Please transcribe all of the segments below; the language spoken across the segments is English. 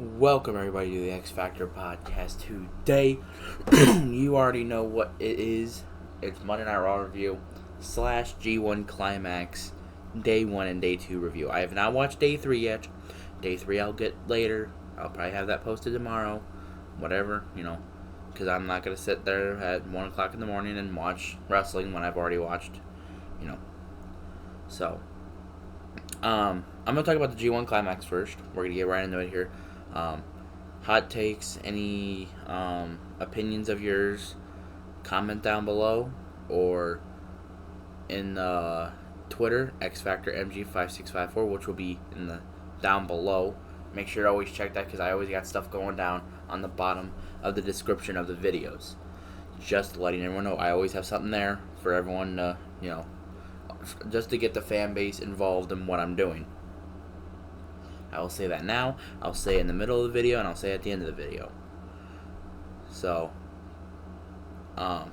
Welcome everybody to the X Factor podcast. Today, you already know what it is. It's Monday Night Raw review / G1 climax, day 1 and day 2 review. I have not watched day 3 yet. Day 3 I'll get later. I'll probably have that posted tomorrow. Whatever, because I'm not going to sit there at 1 o'clock in the morning and watch wrestling when I've already watched, So, I'm going to talk about the G1 climax first. We're going to get right into it here. Hot takes, any opinions of yours, comment down below, or in Twitter, XFactorMG5654, which will be in the down below. Make sure to always check that because I always got stuff going down on the bottom of the description of the videos. Just letting everyone know, I always have something there for everyone to, just to get the fan base involved in what I'm doing. I will say that now, I'll say it in the middle of the video, and I'll say it at the end of the video. So, I'm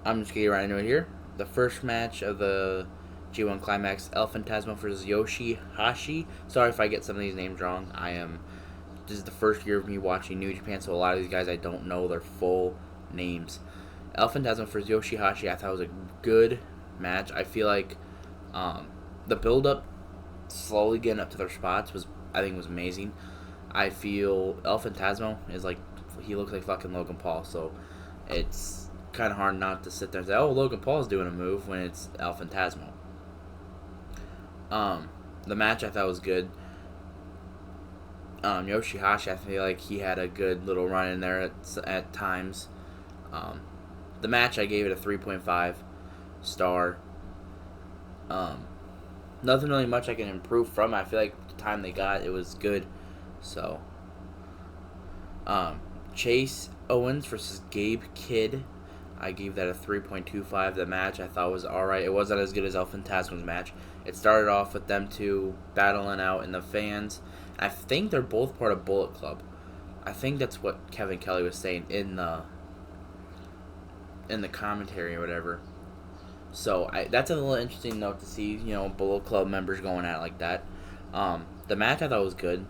just going to get right into it here. The first match of the G1 Climax, El Fantasma versus Yoshihashi. Sorry if I get some of these names wrong. This is the first year of me watching New Japan, so a lot of these guys I don't know their full names. El Fantasma versus Yoshihashi, I thought it was a good match. I feel like the build-up, slowly getting up to their spots, was amazing. I feel El Fantasma is he looks like fucking Logan Paul, so it's kind of hard not to sit there and say, oh, Logan Paul's doing a move when it's El Fantasma. The match I thought was good. Yoshihashi, I feel like he had a good little run in there at times. The match, I gave it a 3.5 star. Nothing really much I can improve from. I feel like the time they got, it was good. So, Chase Owens versus Gabe Kidd, I gave that a 3.25. The match I thought was alright. It wasn't as good as El Fantasma's match. It started off with them two battling out in the fans. I think they're both part of Bullet Club. I think that's what Kevin Kelly was saying in the commentary or whatever. So that's a little interesting note to see, Bullet Club members going at it like that. The match I thought was good.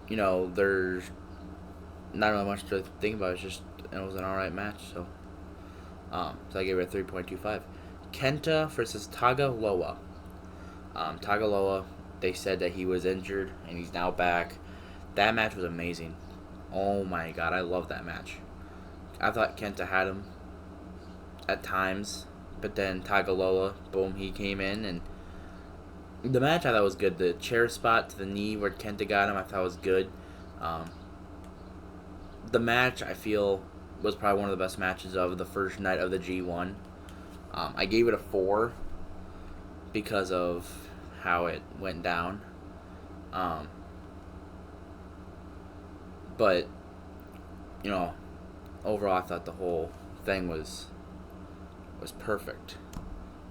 There's not really much to think about. It was an alright match. So I gave it a 3.25. Kenta versus Tagaloa. Tagaloa, they said that he was injured and he's now back. That match was amazing. Oh my god, I love that match. I thought Kenta had him at times, but then Tagaloa, boom, he came in, and the match I thought was good. The chair spot to the knee where Kenta got him, I thought was good. The match, I feel, was probably one of the best matches of the first night of the G1. I gave it a 4 because of how it went down. But, overall I thought the whole thing was perfect.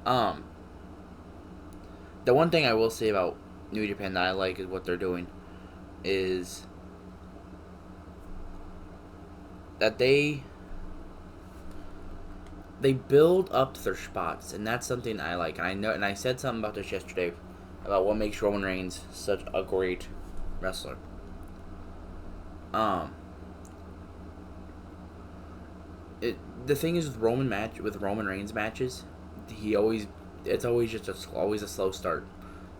The one thing I will say about New Japan that I like is what they're doing is that they build up to their spots, and that's something I like. And I know, and I said something about this yesterday about what makes Roman Reigns such a great wrestler. The thing is with Roman Reigns matches, it's always a slow start.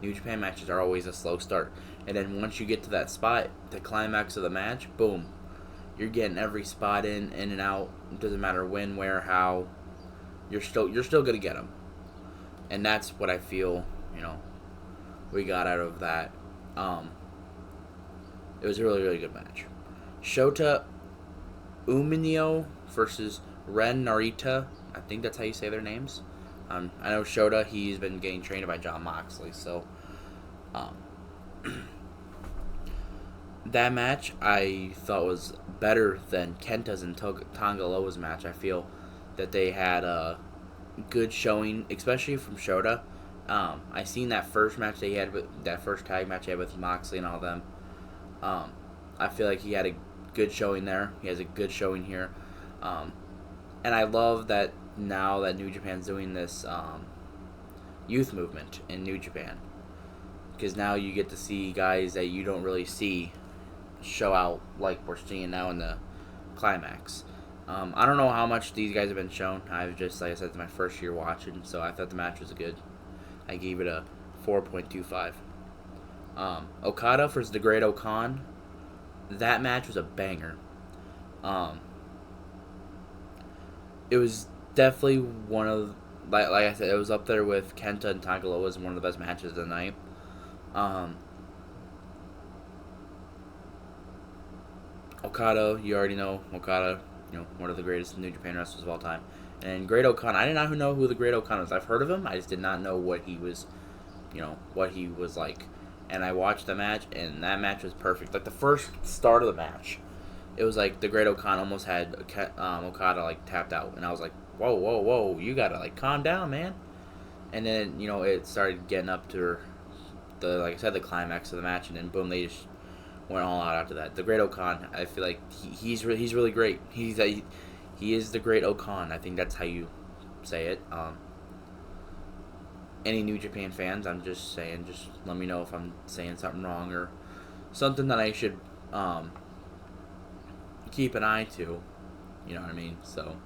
New Japan matches are always a slow start, and then once you get to that spot, the climax of the match, boom, you're getting every spot in and out. It doesn't matter when, where, how. You're still gonna get them, and that's what I feel. We got out of that. It was a really, really good match. Shota Umino versus Ren Narita. I think that's how you say their names. I know Shota, he's been getting trained by Jon Moxley, so that match I thought was better than Kenta's and Tangaloa's match. I feel that they had a good showing, especially from Shota. I seen that first match they had that first tag match they had with Moxley and all them. I feel like he had a good showing there. He has a good showing here. And I love that now that New Japan's doing this youth movement in New Japan, because now you get to see guys that you don't really see show out like we're seeing now in the climax. I don't know how much these guys have been shown. I've just, like I said, it's my first year watching, so I thought the match was good. I gave it a 4.25. Okada versus the Great Okan. That match was a banger. It was definitely one of, like I said, it was up there with Kenta and Tagaloa as one of the best matches of the night. Okada, you already know Okada, one of the greatest New Japan wrestlers of all time. And Great Okan, I did not know who the Great Okan was. I've heard of him, I just did not know what he was, what he was like. And I watched the match, and that match was perfect. Like the first start of the match, it was like the Great Okan almost had Okada like tapped out, and I was like, whoa, whoa, whoa, you gotta like calm down, man. And then it started getting up to the, like I said, the climax of the match, and then boom, they just went all out after that. The Great Okan, I feel like he's really great. He is the Great Okan. I think that's how you say it. Any New Japan fans, I'm just saying, just let me know if I'm saying something wrong or something that I should keep an eye to. You know what I mean? So,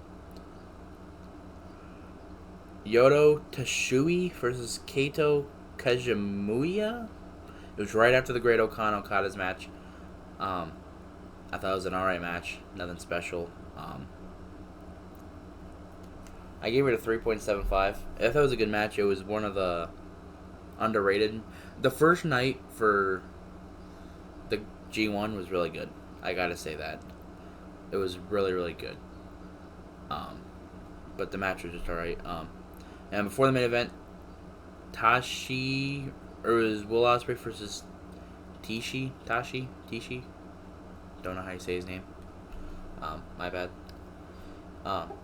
Yoto Tashui versus Kaito Kajimuya. It was right after the Great Okada's match. I thought it was an alright match. Nothing special. I gave it a 3.75. I thought it was a good match. It was one of the underrated. The first night for the G1 was really good. I gotta say that. It was really, really good. But the match was just alright. And before the main event, Tashi, or it was Will Ospreay versus Tashi. Don't know how you say his name. My bad.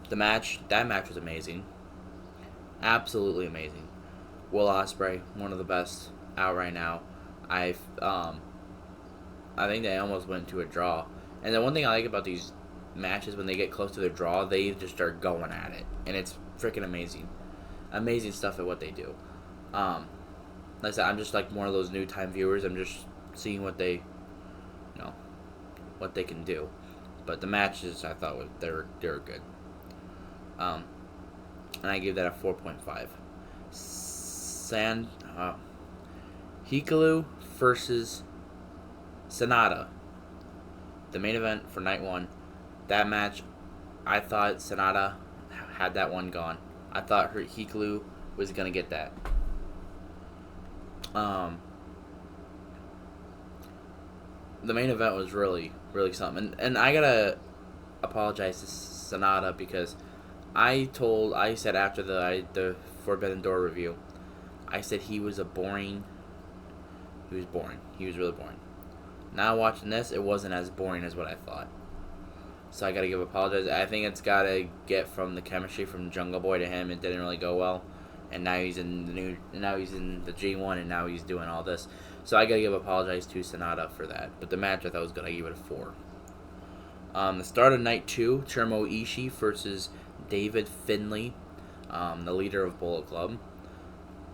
That match was amazing. Absolutely amazing. Will Ospreay, one of the best out right now. I think they almost went to a draw. And the one thing I like about these matches, when they get close to the draw, they just start going at it, and it's freaking amazing. Amazing stuff at what they do. Like I said, I'm just like one of those new time viewers. I'm just seeing what they, what they can do. But the matches, I thought they were good. And I gave that a 4.5. Hikaru versus Sanada. The main event for night one. That match, I thought Sanada had that one gone. I thought Hikaru was gonna get that. The main event was really, really something. And I gotta apologize to Sanada because I said after the Forbidden Door review, I said he was boring. He was really boring. Now watching this, it wasn't as boring as what I thought. So I gotta apologize. I think it's gotta get from the chemistry from Jungle Boy to him. It didn't really go well, and now he's in the G1, and now he's doing all this. So I gotta apologize to Sanada for that. But the match I thought was good. I gave it a 4. The start of night 2, Tomohiro Ishii versus David Finlay, the leader of Bullet Club,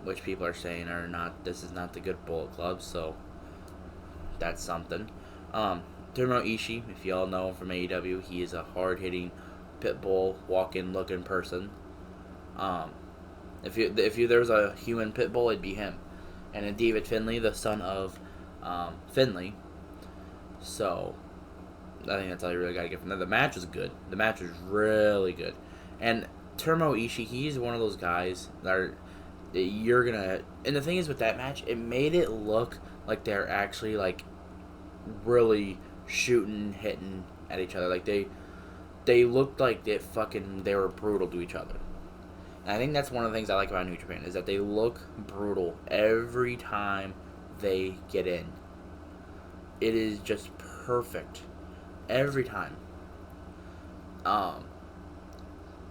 which people are saying this is not the good Bullet Club, so that's something. Tomohiro Ishii, if you all know him from AEW, he is a hard-hitting, pit bull, walk-in looking person. If there's a human pit bull, it'd be him. And then David Finlay, the son of Finlay. So I think that's all you really got to get from there. The match was good. The match was really good. And Tomohiro Ishii, he's one of those guys that you're gonna. And the thing is with that match, it made it look like they're actually like really shooting, hitting at each other. Like they looked like they were brutal to each other. And I think that's one of the things I like about New Japan is that they look brutal every time they get in. It is just perfect every time. And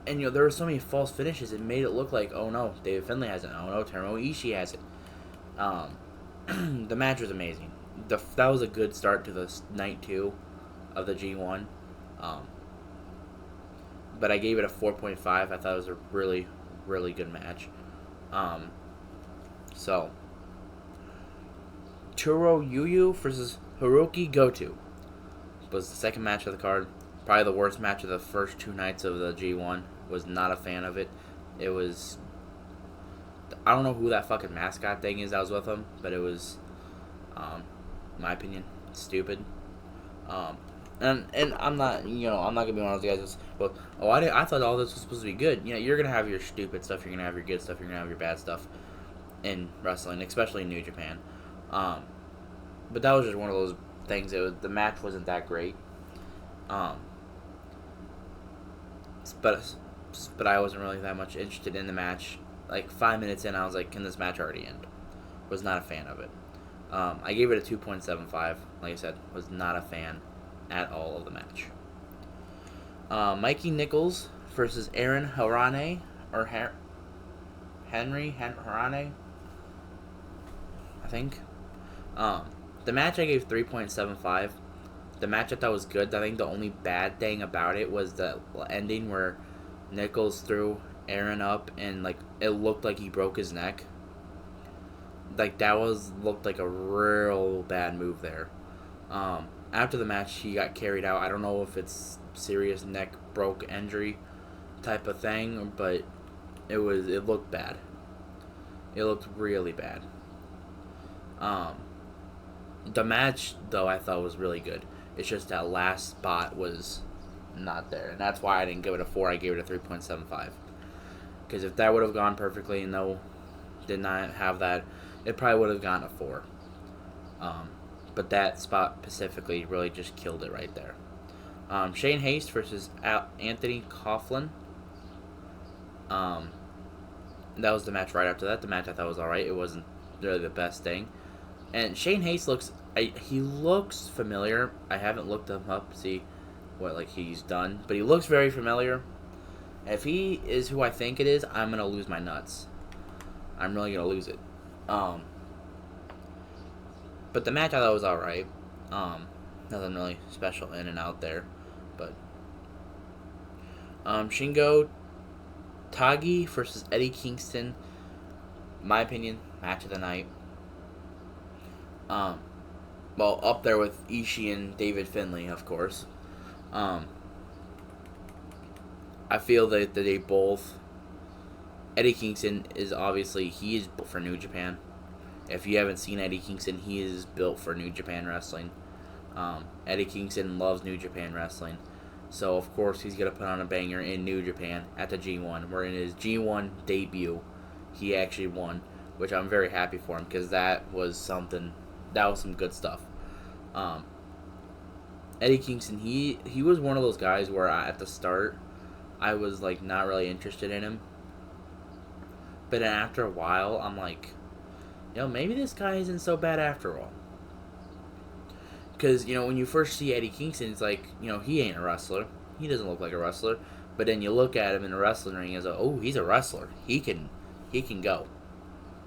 there were so many false finishes. It made it look like, oh no, David Finlay has it. Oh no, Tomohiro Ishii has it. The match was amazing. That was a good start to the night 2 of the G1. but I gave it a 4.5. I thought it was a really, really good match. So, Turo Yuyu versus Hiroki Goto was the second match of the card. Probably the worst match of the first 2 nights of the G1. Was not a fan of it. It was... I don't know who that fucking mascot thing is that was with him, but it was, in my opinion, stupid. And I'm not, I'm not gonna be one of those guys that's, well, I thought all this was supposed to be good. You're gonna have your stupid stuff, you're gonna have your good stuff, you're gonna have your bad stuff in wrestling, especially in New Japan. But that was just one of those things. The match wasn't that great. But I wasn't really that much interested in the match. Like 5 minutes in, I was like, can this match already end? Was not a fan of it. I gave it a 2.75. Like I said, was not a fan at all of the match. Mikey Nichols versus Aaron Harane, or Henry Harane, I think. The match I gave 3.75. The match I thought was good. I think the only bad thing about it was the ending where Nichols threw Aaron up and like it looked like he broke his neck. Like that looked like a real bad move there. After the match, he got carried out. I don't know if it's serious neck broke injury type of thing, but it looked bad. It looked really bad. The match though I thought was really good. It's just that last spot was not there, and that's why I didn't give it a 4. I gave it a 3.75. Because if that would have gone perfectly and did not have that, it probably would have gotten a 4. But that spot specifically really just killed it right there. Shane Haste versus Anthony Coughlin. That was the match right after that. The match I thought was alright. It wasn't really the best thing. And Shane Haste looks familiar. I haven't looked him up to see what he's done, but he looks very familiar. If he is who I think it is, I'm gonna lose my nuts. I'm really gonna lose it. But the match I thought was alright. Nothing really special in and out there, but Shingo Tagi versus Eddie Kingston. In my opinion, match of the night. Well, up there with Ishii and David Finlay, of course. I feel that they both... Eddie Kingston is obviously... He is built for New Japan. If you haven't seen Eddie Kingston, he is built for New Japan wrestling. Eddie Kingston loves New Japan wrestling. So, of course, he's going to put on a banger in New Japan at the G1. Where in his G1 debut, he actually won. Which I'm very happy for him, because that was something... That was some good stuff. Eddie Kingston, he was one of those guys where at the start, I was not really interested in him. But then after a while, I'm like, maybe this guy isn't so bad after all. Because, when you first see Eddie Kingston, it's like, he ain't a wrestler. He doesn't look like a wrestler. But then you look at him in the wrestling ring as he's a wrestler. He can go.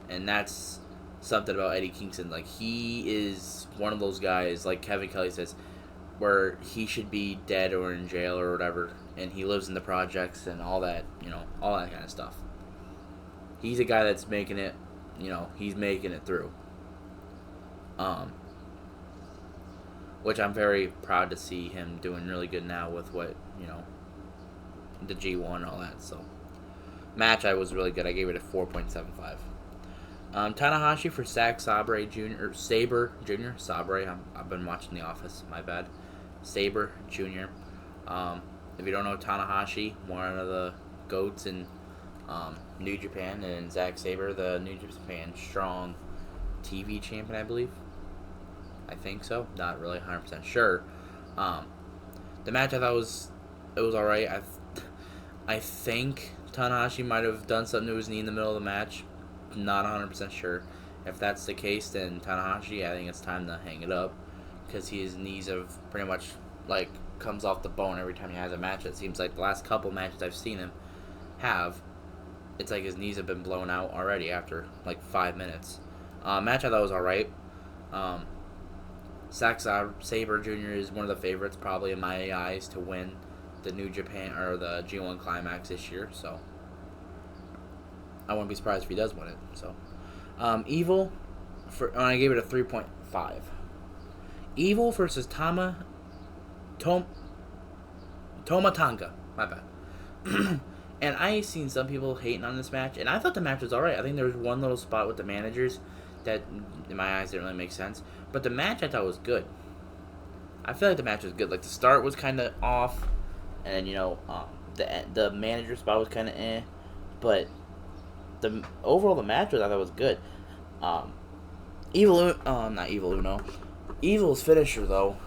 And that's something about Eddie Kingston. He is one of those guys, like Kevin Kelly says, where he should be dead or in jail or whatever, and he lives in the projects and all that, all that kind of stuff. He's a guy that's making it, he's making it through. Which I'm very proud to see him doing really good now with what, the G1 and all that, so. Match, I was really good. I gave it a 4.75. Tanahashi for Zack Sabre Jr. Sabre Jr. Sabre. I've been watching The Office. My bad. Sabre Jr. If you don't know Tanahashi, one of the GOATs in New Japan, and Zack Sabre, the New Japan Strong TV champion, I believe. I think so. Not really 100% sure. The match I thought was alright. I think Tanahashi might have done something to his knee in the middle of the match. Not 100% sure. If that's the case, then Tanahashi, I think it's time to hang it up, because his knees have pretty much comes off the bone every time he has a match. It seems like the last couple matches I've seen him have, it's like his knees have been blown out already after 5 minutes. Match I thought was alright. Zack Sabre Jr. is one of the favorites probably in my eyes to win the New Japan or the G1 Climax this year, so I wouldn't be surprised if he does win it. So, Evil, I gave it a 3.5. Evil versus Tomatonga. My bad. And I seen some people hating on this match, and I thought the match was alright. I think there was one little spot with the managers that, in my eyes, didn't really make sense. But the match I thought was good. I feel like the match was good. Like, the start was kind of off, and the manager spot was kind of eh. But overall the match I thought was good. Not Evil Uno. Evil's finisher though,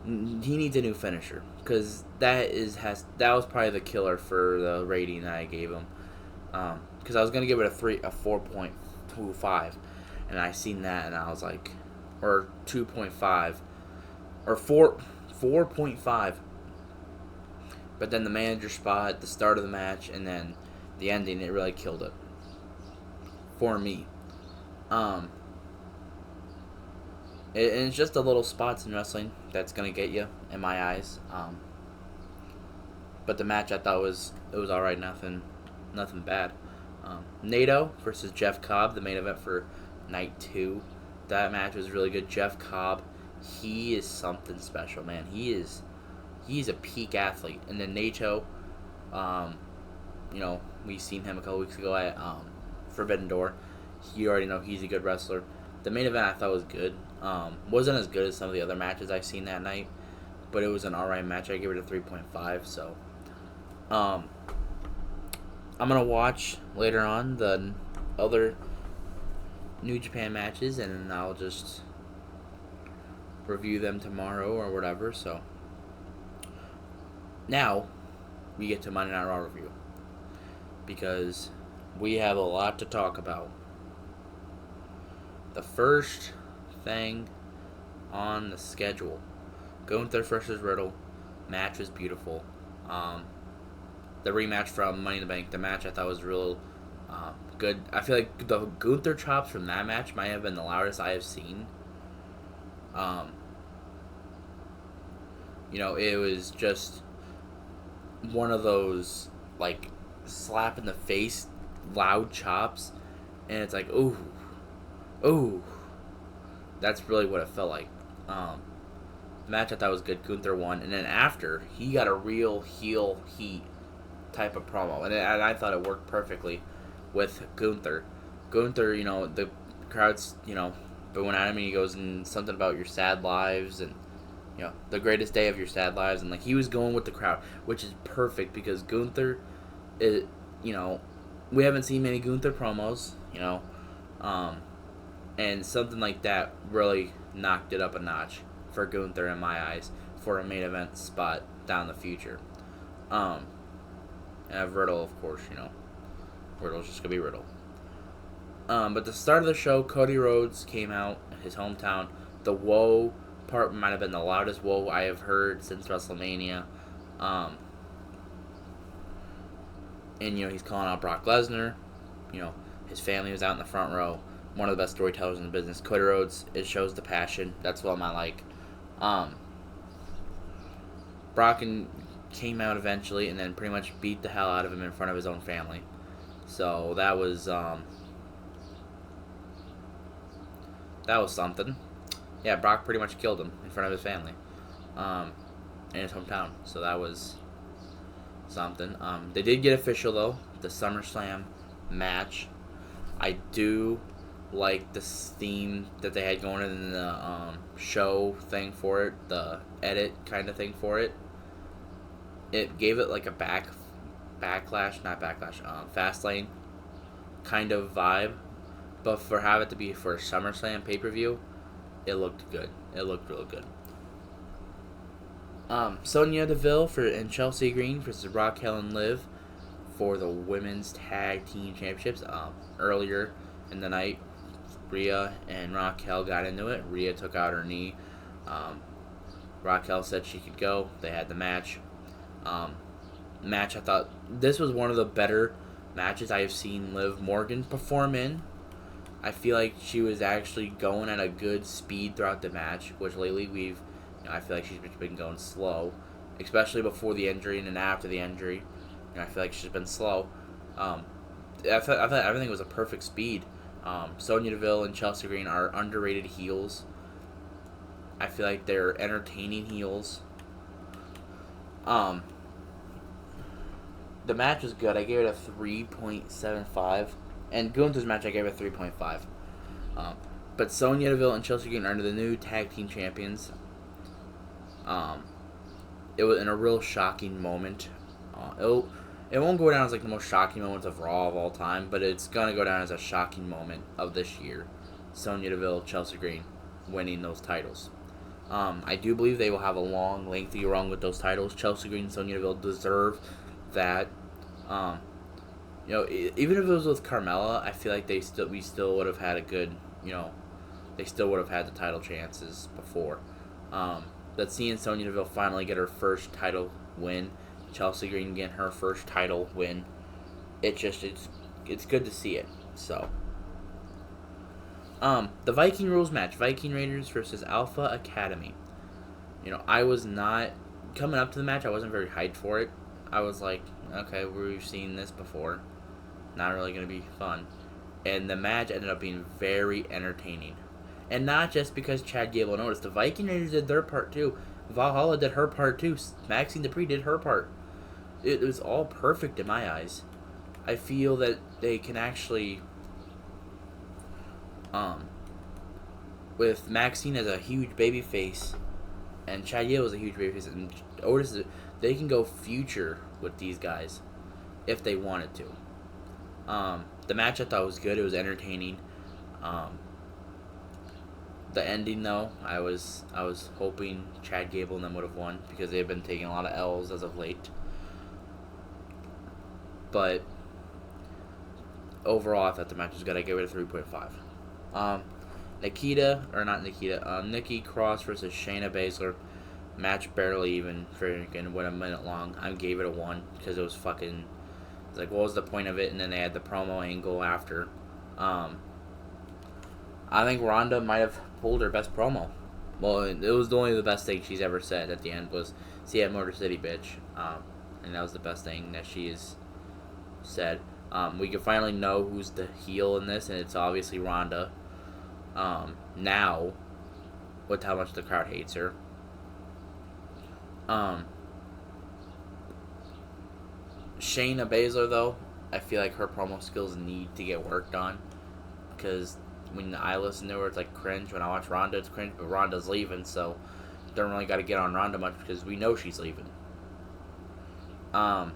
he needs a new finisher because that was probably the killer for the rating that I gave him. Because I was gonna give it a 4.25, and I seen that and I was like, or 2.5, or 4.5. But then the manager spot at the start of the match and then the ending, it really killed it for me. And it's just the little spots in wrestling that's gonna get you, in my eyes. But the match I thought was all right, nothing bad. NATO versus Jeff Cobb, the main event for night 2. That match was really good. Jeff Cobb, he is something special, man. He's a peak athlete. And then NATO, we seen him a couple weeks ago at Forbidden Door. You already know he's a good wrestler. The main event I thought was good. Wasn't as good as some of the other matches I've seen that night, but it was an alright match. I gave it a 3.5. So, I'm gonna watch later on the other New Japan matches, and I'll just review them tomorrow or whatever. So, now we get to Monday Night Raw review because we have a lot to talk about. The first thing on the schedule, Gunther versus Riddle. Match was beautiful. The rematch from Money in the Bank, the match I thought was real good. I feel like the Gunther chops from that match might have been the loudest I have seen. It was just one of those like slap in the face loud chops, and it's like ooh. That's really what it felt like. The match I thought was good. Gunther won, and then after he got a real heel heat type of promo, and I thought it worked perfectly with Gunther. Gunther, the crowd's booing at him, and he goes and something about your sad lives and the greatest day of your sad lives, and like he was going with the crowd, which is perfect because Gunther, we haven't seen many Gunther promos, and something like that really knocked it up a notch for Gunther in my eyes for a main event spot down the future. And Riddle, of course, Riddle's just gonna be Riddle. But the start of the show, Cody Rhodes came out, his hometown. The whoa part might have been the loudest whoa I have heard since WrestleMania. And he's calling out Brock Lesnar. His family was out in the front row. One of the best storytellers in the business. Cody Rhodes, it shows the passion. That's what I like. Brock came out eventually and then pretty much beat the hell out of him in front of his own family. So that was something. Yeah, Brock pretty much killed him in front of his family, in his hometown. So that was something. They did get official though. The SummerSlam match. I do like the theme that they had going in the show thing for it, the edit kind of thing for it. It gave it like a Fastlane kind of vibe, but for have it to be for a SummerSlam pay-per-view, it looked good. It looked real good. Sonya Deville and Chelsea Green versus Raquel and Liv for the women's tag team championships. Earlier in the night, Rhea and Raquel got into it. Rhea took out her knee. Raquel said she could go. They had the match. I thought this was one of the better matches I have seen Liv Morgan perform in. I feel like she was actually going at a good speed throughout the match, which lately I feel like she's been going slow. especially before the injury and then after the injury. And I feel like she's been slow. I thought everything was a perfect speed. Sonya Deville and Chelsea Green are underrated heels. I feel like they're entertaining heels. The match was good. I gave it a 3.75. And Gunther's match, I gave it a 3.5. But Sonya Deville and Chelsea Green are the new tag team champions. It was in a real shocking moment. It won't go down as like the most shocking moments of Raw of all time, but it's gonna go down as a shocking moment of this year. Sonya Deville, Chelsea Green, winning those titles. I do believe they will have a long, lengthy run with those titles. Chelsea Green and Sonya Deville deserve that. Even if it was with Carmella, I feel like we still would have had a good, they still would have had the title chances before. But seeing Sonya Deville finally get her first title win, Chelsea Green getting her first title win, it's good to see it. So, the Viking Rules match, Viking Raiders versus Alpha Academy. I was not coming up to the match. I wasn't very hyped for it. I was like, okay, we've seen this before. Not really going to be fun. And the match ended up being very entertaining. And not just because Chad Gable noticed. The Viking Raiders did their part too. Valhalla did her part too. Maxine Dupree did her part. It was all perfect in my eyes. I feel that they can actually... with Maxine as a huge babyface and Chad Gable as a huge babyface and Otis, they can go future with these guys if they wanted to. The match I thought was good. It was entertaining. The ending though, I was hoping Chad Gable and them would have won because they've been taking a lot of L's as of late. But overall, I thought the match was good. I gave it a 3.5. Nikki Cross versus Shayna Baszler. Match barely even freaking went a minute long. I gave it a 1 because it was fucking... It's like, what was the point of it? And then they had the promo angle after. I think Ronda might have pulled her best promo. Well, it was only the best thing she's ever said at the end was, see you at Motor City, bitch. And that was the best thing that she has said. We can finally know who's the heel in this, and it's obviously Ronda. Now, with how much the crowd hates her. Shayna Baszler, though, I feel like her promo skills need to get worked on. Because when I listen to her, it's like cringe. When I watch Ronda, it's cringe. But Ronda's leaving, so don't really got to get on Ronda much because we know she's leaving. But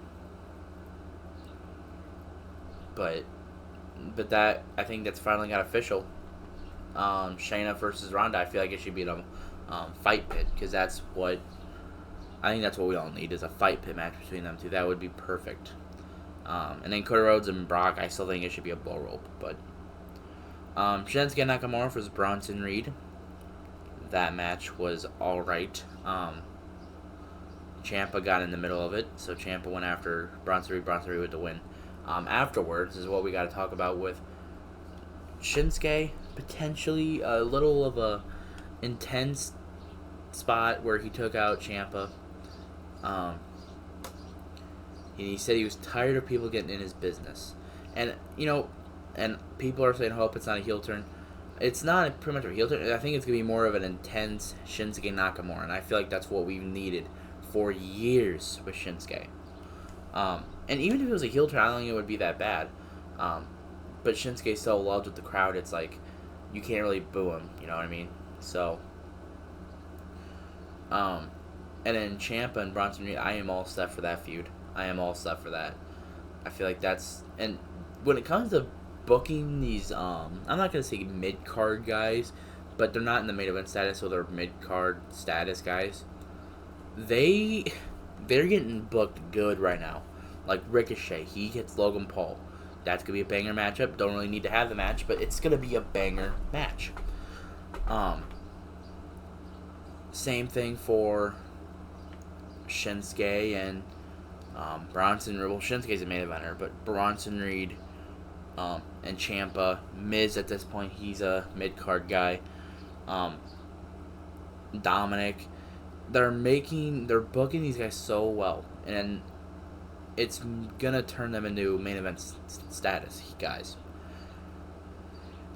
that, I think that's finally got official. Shayna versus Ronda, I feel like it should be a fight pit because I think that's what we all need is a fight pit match between them two. That would be perfect. And then Cody Rhodes and Brock, I still think it should be a blow rope. But Shinsuke Nakamura versus Bronson Reed. That match was alright. Ciampa got in the middle of it, so Ciampa went after Bronson Reed with the win. Afterwards is what we got to talk about with Shinsuke, potentially a little of a intense spot where he took out Ciampa. He said he was tired of people getting in his business. And, and people are saying, hope it's not a heel turn. It's not pretty much a heel turn. I think it's going to be more of an intense Shinsuke Nakamura. And I feel like that's what we've needed for years with Shinsuke. And even if it was a heel turn, I don't think it would be that bad. But Shinsuke's so loved with the crowd, it's like, you can't really boo him. You know what I mean? So, and then Ciampa and Bronson Reed, I am all set for that feud. I am all set for that. I feel like that's... And when it comes to booking these, I'm not going to say mid-card guys, but they're not in the main event status, so they're mid-card status guys. They're getting booked good right now. Like Ricochet, he gets Logan Paul. That's going to be a banger matchup. Don't really need to have the match, but it's going to be a banger match. Same thing for Shinsuke and Bronson Reed. Well, Shinsuke's a main eventer, but Bronson Reed and Ciampa. Miz at this point, he's a mid-card guy. Dominic. they're booking these guys so well, and it's gonna turn them into main event status guys,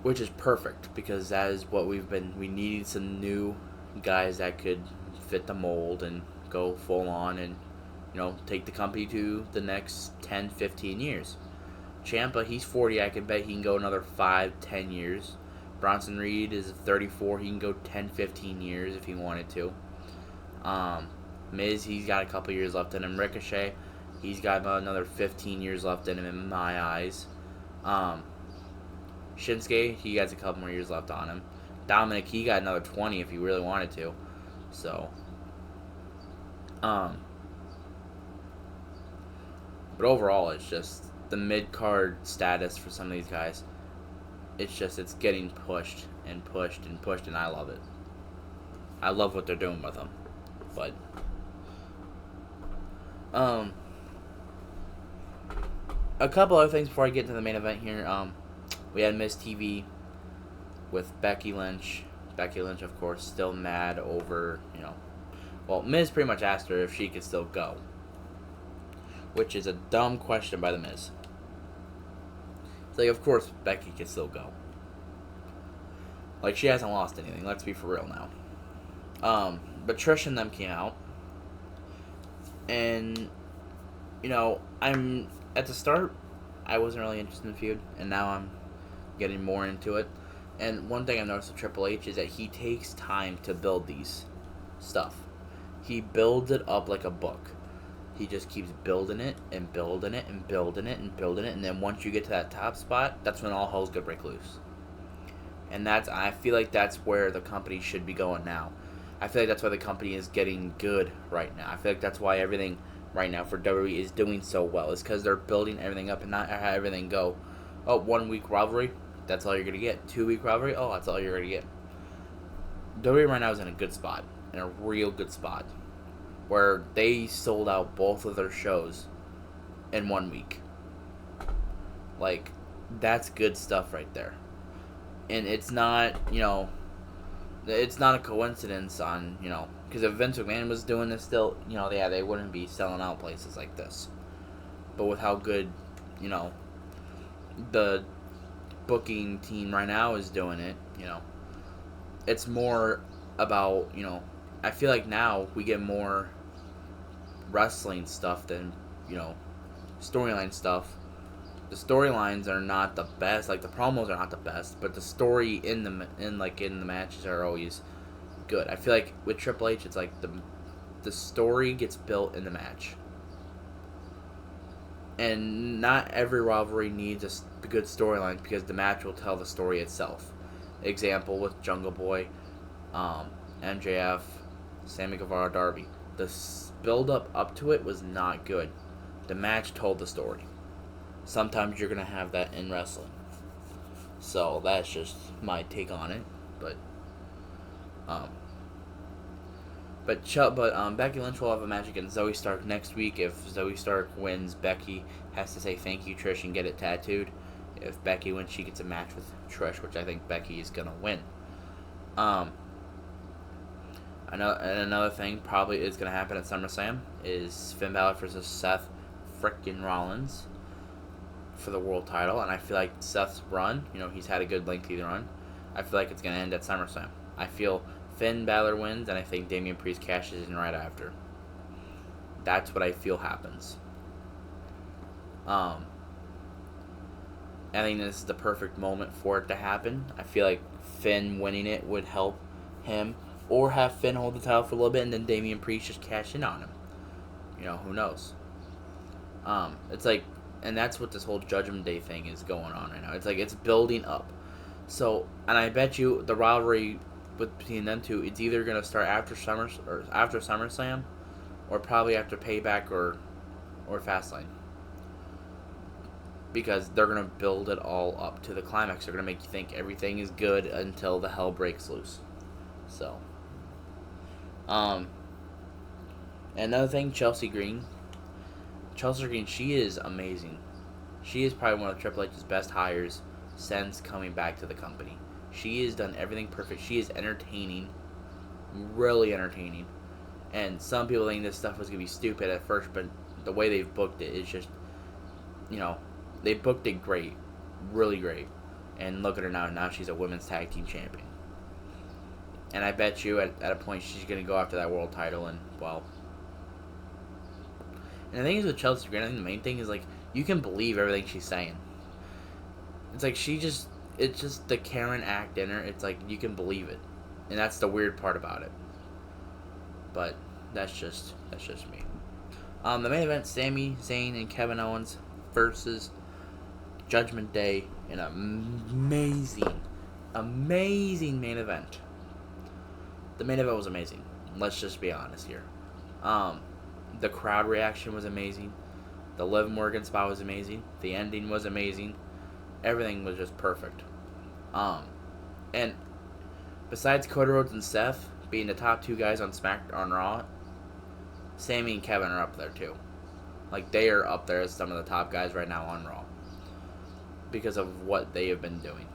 which is perfect because that is what we needed some new guys that could fit the mold and go full on and take the company to the next 10, 15 years. Ciampa, he's 40. I can bet he can go another 5, 10 years. Bronson Reed is 34. He can go 10, 15 years if he wanted to. Miz, he's got a couple years left in him. Ricochet, he's got about another 15 years left in him in my eyes. Shinsuke, he has a couple more years left on him. Dominic, he got another 20 if he really wanted to. So, but overall, it's just the mid-card status for some of these guys. It's getting pushed and pushed and pushed, and I love it. I love what they're doing with them. But, a couple other things before I get to the main event here. We had Miss TV with Becky Lynch. Becky Lynch, of course, still mad over, well, Miz pretty much asked her if she could still go, which is a dumb question by the Miz. It's like, of course Becky can still go. Like, she hasn't lost anything. Let's be for real now. But Trish and them came out, and I'm at the start, I wasn't really interested in the feud, and now I'm getting more into it. And one thing I've noticed with Triple H is that he takes time to build these stuff. He builds it up like a book. He just keeps building it and building it and building it and building it, and then once you get to that top spot, that's when all hell's gonna break loose. And I feel like that's where the company should be going now. I feel like that's why the company is getting good right now. I feel like that's why everything right now for WWE is doing so well. Is because they're building everything up and not have everything go, 1 week rivalry, that's all you're gonna get. 2 week rivalry, that's all you're gonna get. WWE right now is in a good spot, in a real good spot, where they sold out both of their shows in 1 week. Like, that's good stuff right there. And it's not, it's not a coincidence on, because if Vince McMahon was doing this still, they wouldn't be selling out places like this. But with how good, the booking team right now is doing it, it's more about, I feel like now we get more wrestling stuff than, storyline stuff. The storylines are not the best, like the promos are not the best, but the story in the matches are always good. I feel like with Triple H, it's like the story gets built in the match, and not every rivalry needs a good storyline because the match will tell the story itself. Example with Jungle Boy, MJF, Sammy Guevara, Darby. The build up to it was not good. The match told the story. Sometimes you're going to have that in wrestling. So that's just my take on it. But Becky Lynch will have a match against Zoe Stark next week. If Zoe Stark wins, Becky has to say thank you, Trish, and get it tattooed. If Becky wins, she gets a match with Trish, which I think Becky is going to win. Another thing probably is going to happen at SummerSlam is Finn Balor versus Seth frickin' Rollins for the world title, and I feel like Seth's run, he's had a good lengthy run. I feel like it's going to end at SummerSlam. I feel Finn Balor wins, and I think Damian Priest cashes in right after. That's what I feel happens. I think this is the perfect moment for it to happen. I feel like Finn winning it would help him, or have Finn hold the title for a little bit, and then Damian Priest just cash in on him. Who knows? It's like, and that's what this whole Judgment Day thing is going on right now. It's like it's building up. So, and I bet you the rivalry between them two, it's either gonna start after SummerSlam, or probably after Payback or Fastlane. Because they're gonna build it all up to the climax. They're gonna make you think everything is good until the hell breaks loose. So, another thing, Chelsea Green, she is amazing. She is probably one of Triple H's best hires since coming back to the company. She has done everything perfect. She is entertaining, really entertaining. And some people think this stuff was going to be stupid at first, but the way they've booked it is just, they booked it great. Really great. And look at her now. Now she's a women's tag team champion. And I bet you at a point she's going to go after that world title. And, well. And the thing is with Chelsea Green, I think the main thing is, like, you can believe everything she's saying. It's like it's just the Karen act in her. It's like you can believe it. And that's the weird part about it. But that's just me. The main event, Sami Zayn and Kevin Owens versus Judgment Day in an amazing main event. The main event was amazing. Let's just be honest here. The crowd reaction was amazing. The Liv Morgan spot was amazing. The ending was amazing. Everything was just perfect. And besides Cody Rhodes and Seth being the top two guys on Raw, Sami and Kevin are up there too. Like, they are up there as some of the top guys right now on Raw because of what they have been doing.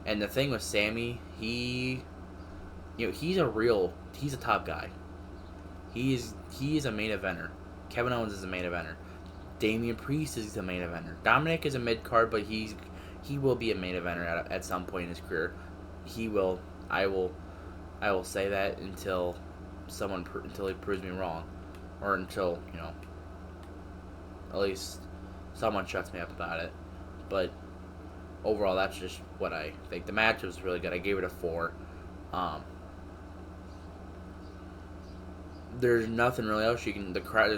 And the thing with Sami, he's a top guy. He is a main eventer. Kevin Owens is a main eventer. Damian Priest is the main eventer. Dominic is a mid card, but he will be a main eventer at some point in his career. He will. I will say that until he proves me wrong, or until at least someone shuts me up about it. But overall, that's just what I think. The match was really good. I gave it a 4. There's nothing really else you can. The crowd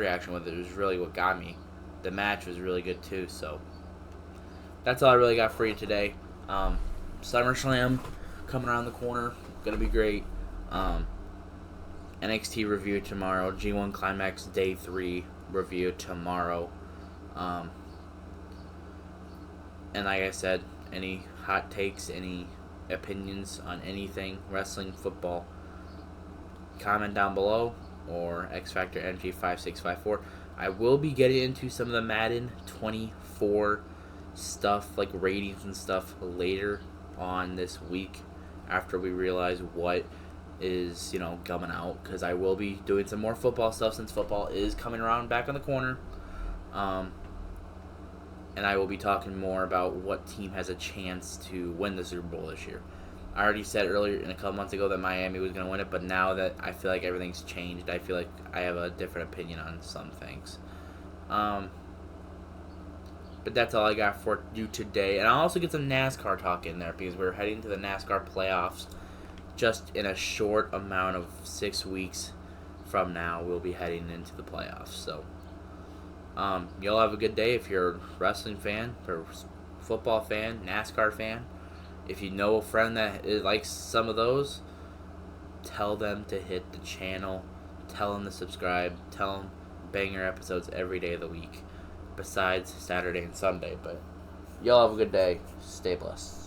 reaction with it was really what got me. The match was really good too. So that's all I really got for you today. SummerSlam coming around the corner, gonna be great. NXT review tomorrow. G1 Climax Day 3 review tomorrow. And like I said, any hot takes, any opinions on anything, wrestling, football, comment down below, or X Factor NG5654. I will be getting into some of the Madden 24 stuff, like ratings and stuff, later on this week after we realize what is coming out, because I will be doing some more football stuff since football is coming around back on the corner. And I will be talking more about what team has a chance to win the Super Bowl this year. I already said earlier in a couple months ago that Miami was going to win it, but now that I feel like everything's changed, I feel like I have a different opinion on some things. But that's all I got for you today. And I'll also get some NASCAR talk in there because we're heading to the NASCAR playoffs just in a short amount of 6 weeks from now. We'll be heading into the playoffs. So y'all have a good day if you're a wrestling fan, or football fan, NASCAR fan. If you know a friend that likes some of those, tell them to hit the channel. Tell them to subscribe. Tell them banger episodes every day of the week, besides Saturday and Sunday. But y'all have a good day. Stay blessed.